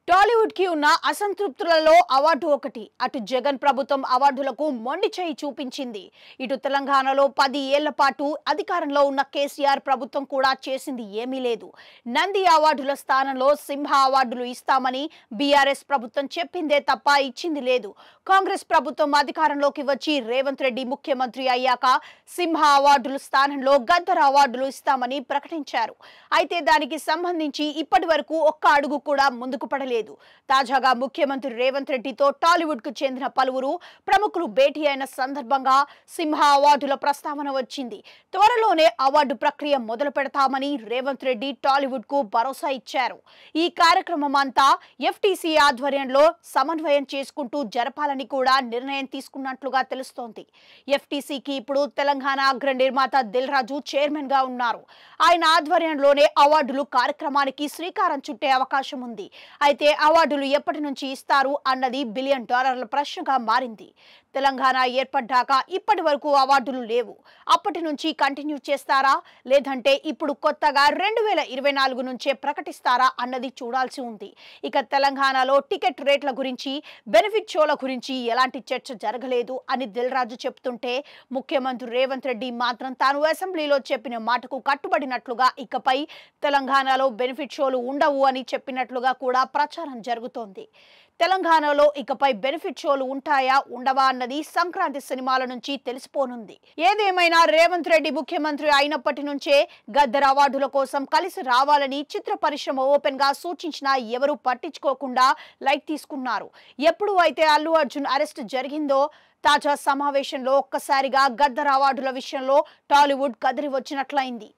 టాలీవుడ్ కి ఉన్న అసంతృప్తులలో అవార్డు ఒకటి. అటు జగన్ ప్రభుత్వం అవార్డులకు మొండి చేయి చూపించింది. ఇటు తెలంగాణలో 10 ఏళ్ల పాటు అధికారంలో ఉన్న కేసీఆర్ ప్రభుత్వం కూడా చేసింది ఏమీ లేదు. నంది అవార్డుల స్థానంలో సింహ అవార్డులు ఇస్తామని బీఆర్ఎస్ ప్రభుత్వం చెప్పిందే తప్ప ఇచ్చింది లేదు. కాంగ్రెస్ ప్రభుత్వం అధికారంలోకి వచ్చి రేవంత్ రెడ్డి ముఖ్యమంత్రి అయ్యాక సింహ అవార్డుల స్థానంలో గద్దర్ అవార్డులు ఇస్తామని ప్రకటించారు. అయితే దానికి సంబంధించి ఇప్పటి వరకు ఒక్క అడుగు కూడా ముందుకు పడలేదు. తాజాగా ముఖ్యమంత్రి రేవంత్ రెడ్డితో టాలీవుడ్ కు చెందిన పలువురు ప్రముఖులు భేటీ అయిన సందర్భంగా సింహ అవార్డుల ప్రస్తావన వచ్చింది. త్వరలోనే అవార్డు ప్రక్రియ మొదలు పెడతామని రేవంత్ రెడ్డి టాలీవుడ్ కు భరోసా ఇచ్చారు. ఈ కార్యక్రమం అంతా ఎఫ్టీసీ ఆధ్వర్యంలో సమన్వయం చేసుకుంటూ జరపాలని కూడా నిర్ణయం తీసుకున్నట్లుగా తెలుస్తోంది. ఎఫ్టీసీకి ఇప్పుడు తెలంగాణ అగ్ర నిర్మాత దిల్ రాజు చైర్మన్ గా ఉన్నారు. ఆయన ఆధ్వర్యంలోనే అవార్డులు కార్యక్రమానికి శ్రీకారం చుట్టే అవకాశం ఉంది. అయితే అవార్డులు ఎప్పటి నుంచి ఇస్తారు అన్నది $1 బిలియన్ ప్రశ్నగా మారింది. తెలంగాణ ఏర్పడ్డాక ఇప్పటి వరకు అవార్డులు లేవు. అప్పటి నుంచి కంటిన్యూ చేస్తారా, లేదంటే ఇప్పుడు కొత్తగా 2024 నుంచే ప్రకటిస్తారా అన్నది చూడాల్సి ఉంది. ఇక తెలంగాణలో టికెట్ రేట్ల గురించి, బెనిఫిట్ షోల గురించి ఎలాంటి చర్చ జరగలేదు అని దిల్ రాజు చెప్తుంటే, ముఖ్యమంత్రి రేవంత్ రెడ్డి మాత్రం తాను అసెంబ్లీలో చెప్పిన మాటకు కట్టుబడినట్లుగా ఇకపై తెలంగాణలో బెనిఫిట్ షోలు ఉండవు అని చెప్పినట్లుగా కూడా ప్రచారం జరుగుతోంది. తెలంగాణలో ఇకపై బెనిఫిట్ షోలు ఉంటాయా ఉండవా అన్నది సంక్రాంతి సినిమాల నుంచి తెలిసిపోనుంది. ఏదేమైనా రేవంత్ రెడ్డి ముఖ్యమంత్రి అయినప్పటి నుంచే గద్దర్ అవార్డుల కోసం కలిసి రావాలని చిత్ర పరిశ్రమ ఓపెన్ గా సూచించినా ఎవరూ పట్టించుకోకుండా లైట్ తీసుకున్నారు. ఎప్పుడు అయితే అల్లు అర్జున్ అరెస్ట్ జరిగిందో తాజా సమావేశంలో ఒక్కసారిగా గద్దర్ అవార్డుల విషయంలో టాలీవుడ్ కదిలి వచ్చినట్లయింది.